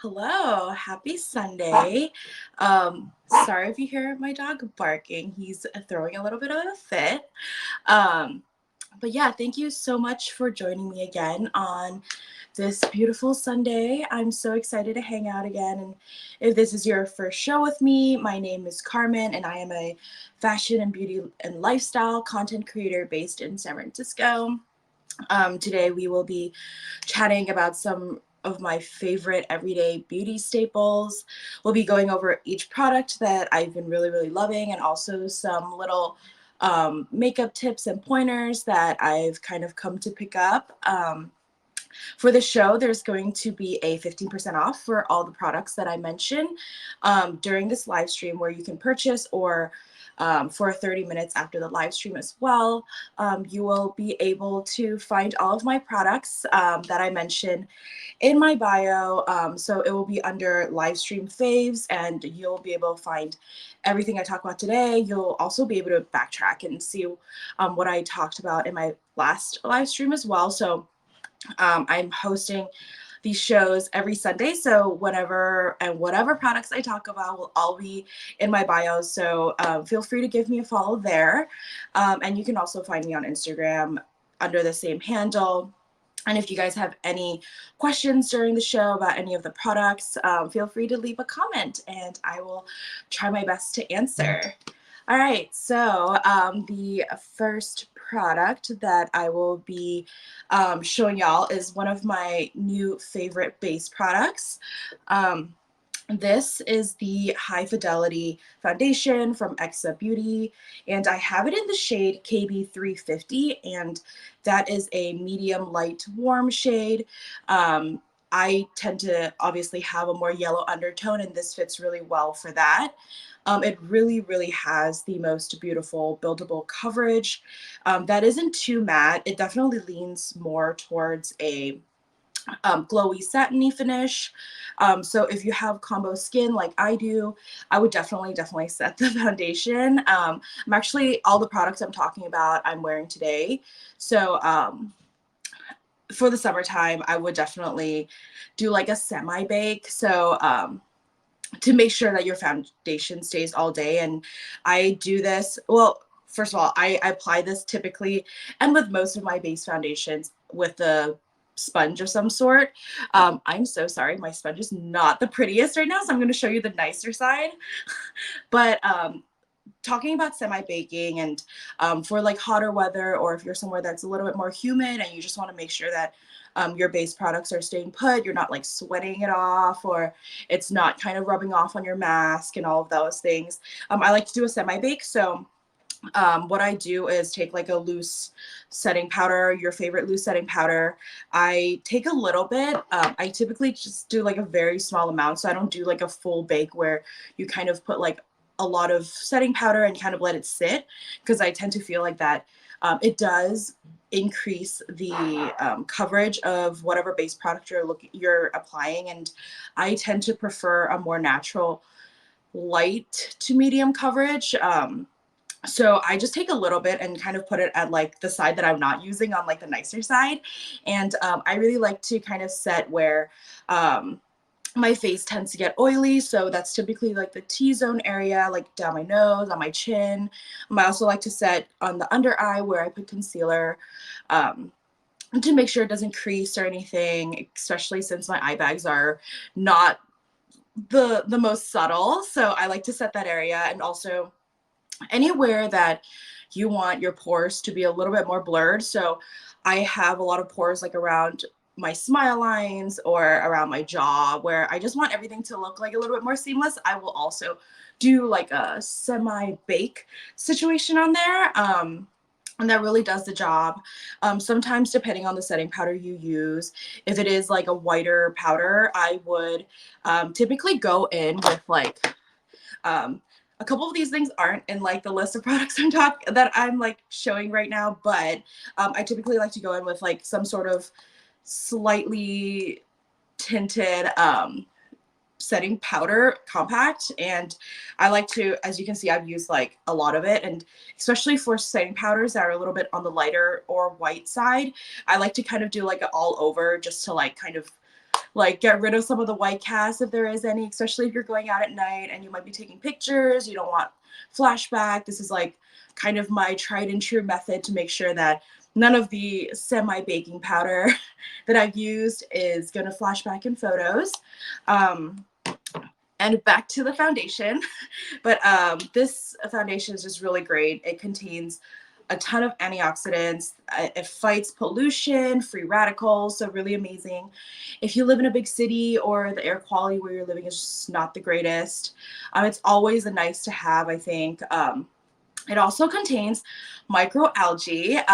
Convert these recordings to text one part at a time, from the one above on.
Hello, happy Sunday. Sorry if you hear my dog barking. He's throwing a little bit of a fit. Um, but yeah, thank you so much for joining me again on this beautiful Sunday. I'm so excited to hang out again. And if this is your first show with me, my name is Carmen, and I am a fashion and beauty and lifestyle content creator based in San Francisco. Today, we will be chatting about some of my favorite everyday beauty staples. We'll be going over each product that I've been really loving, and also some little makeup tips and pointers that I've kind of come to pick up. For the show, there's going to be a 15% off for all the products that I mention during this live stream, where you can purchase or for 30 minutes after the live stream as well. You will be able to find all of my products that I mentioned in my bio. So it will be under live stream faves, and you'll be able to find everything I talk about today. You'll also be able to backtrack and see what I talked about in my last live stream as well. So I'm hosting these shows every Sunday. So whenever and whatever products I talk about will all be in my bio. So feel free to give me a follow there. And you can also find me on Instagram under the same handle. And if you guys have any questions during the show about any of the products, feel free to leave a comment and I will try my best to answer. All right, so the first product that I will be showing y'all is one of my new favorite base products. Um, this is the High Fidelity Foundation from EXA Beauty, and I have it in the shade KB350, and that is a medium light warm shade. I tend to obviously have a more yellow undertone, and this fits really well for that. It really has the most beautiful buildable coverage that isn't too matte. It definitely leans more towards a glowy satiny finish. So if you have combo skin like I do, I would definitely set the foundation. I'm actually, all the products I'm talking about I'm wearing today. So for the summertime, I would definitely do like a semi bake. So to make sure that your foundation stays all day. And I do this, well, first of all, I apply this typically and with most of my base foundations with a sponge of some sort. I'm so sorry, my sponge is not the prettiest right now, so I'm going to show you the nicer side. But talking about semi baking and for like hotter weather, or if you're somewhere that's a little bit more humid and you just want to make sure that your base products are staying put, you're not like sweating it off, or it's not kind of rubbing off on your mask and all of those things. I like to do a semi bake. So what I do is take like a loose setting powder, your favorite loose setting powder. I take a little bit. I typically just do like a very small amount. So I don't do like a full bake where you kind of put like a lot of setting powder and kind of let it sit, because I tend to feel like that it does increase the coverage of whatever base product you're applying. And I tend to prefer a more natural light to medium coverage. So I just take a little bit and kind of put it at like the side that I'm not using, on like the nicer side. And I really like to kind of set where my face tends to get oily. So that's typically like the T-zone area, like down my nose, on my chin. I also like to set on the under eye where I put concealer, um, to make sure it doesn't crease or anything, especially since my eye bags are not the most subtle. So I like to set that area, and also anywhere that you want your pores to be a little bit more blurred. So I have a lot of pores like around my smile lines or around my jaw, where I just want everything to look like a little bit more seamless. I will also do like a semi bake situation on there. And that really does the job. Sometimes, depending on the setting powder you use, if it is like a whiter powder, I would typically go in with like um, a couple of these things aren't in like the list of products that I'm like showing right now, but I typically like to go in with like some sort of slightly tinted setting powder compact. And I like to, as you can see, I've used like a lot of it, and especially for setting powders that are a little bit on the lighter or white side, I like to kind of do like an all over, just to like kind of like get rid of some of the white cast if there is any, especially if you're going out at night and you might be taking pictures, you don't want flashback. This is like kind of my tried and true method to make sure that none of the semi baking powder that I've used is going to flash back in photos. And back to the foundation. But this foundation is just really great. It contains a ton of antioxidants. It fights pollution, free radicals, so really amazing. If you live in a big city or the air quality where you're living is just not the greatest, it's always a nice to have, I think. It also contains microalgae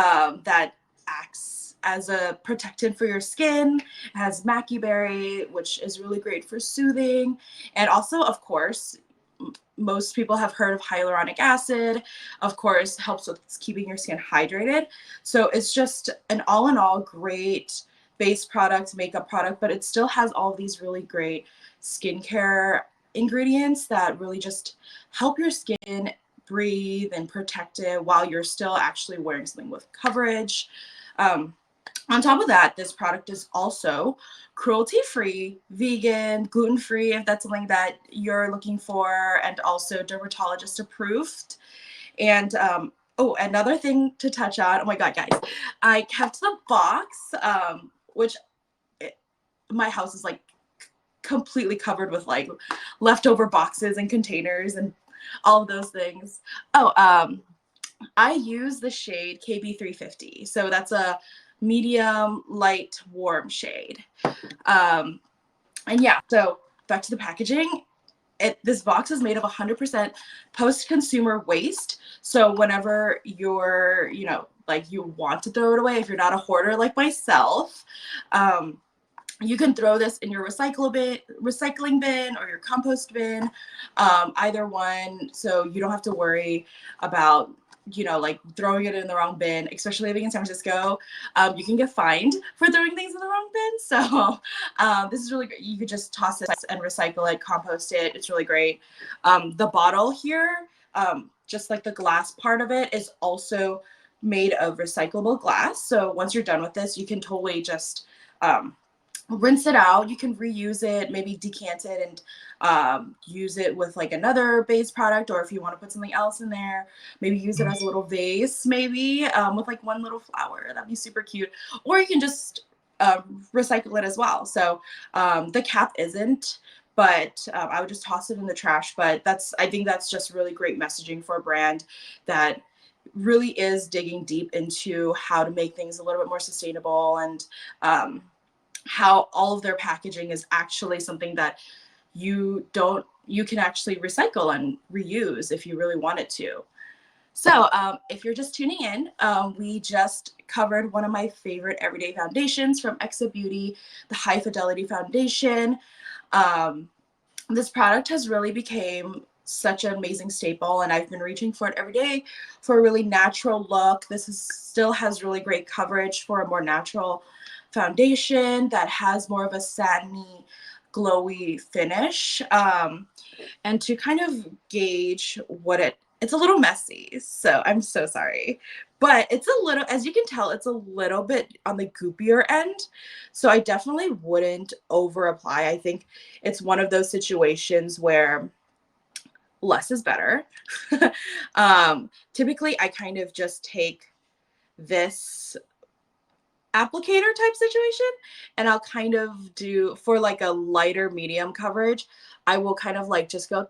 that acts as a protectant for your skin. It has maki berry, which is really great for soothing. And also, of course, most people have heard of hyaluronic acid, of course, helps with keeping your skin hydrated. So it's just an all in all great base product, makeup product, but it still has all these really great skincare ingredients that really just help your skin breathe and protect it while you're still actually wearing something with coverage. On top of that, this product is also cruelty-free, vegan, gluten-free, if that's something that you're looking for, and also dermatologist approved. And oh, another thing to touch on, oh my God, guys, I kept the box, which my house is like completely covered with like leftover boxes and containers and all of those things. Oh, I use the shade KB350. So that's a medium, light, warm shade. And yeah, so back to the packaging. This box is made of 100% post-consumer waste. So whenever you're, like you want to throw it away, if you're not a hoarder like myself, you can throw this in your recycling bin or your compost bin, either one. So you don't have to worry about, like throwing it in the wrong bin, especially living in San Francisco. You can get fined for throwing things in the wrong bin. So this is really great. You could just toss it and recycle it, compost it. It's really great. The bottle here, just like the glass part of it, is also made of recyclable glass. So once you're done with this, you can totally just rinse it out. You can reuse it, maybe decant it and use it with like another base product, or if you want to put something else in there, maybe use it as a little vase, maybe with like one little flower. That'd be super cute. Or you can just recycle it as well. So the cap isn't, but I would just toss it in the trash. But I think that's just really great messaging for a brand that really is digging deep into how to make things a little bit more sustainable, and how all of their packaging is actually something that you can actually recycle and reuse if you really wanted to. So if you're just tuning in, we just covered one of my favorite everyday foundations from EXA Beauty, the High Fidelity Foundation. This product has really became such an amazing staple, and I've been reaching for it every day for a really natural look. Still has really great coverage for a more natural foundation that has more of a satiny, glowy finish. And to kind of gauge it's a little messy, so I'm so sorry. But it's a little, as you can tell, it's a little bit on the goopier end. So I definitely wouldn't over apply. I think it's one of those situations where less is better. Typically, I kind of just take this applicator type situation, and I'll kind of do, for like a lighter medium coverage, I will kind of like just go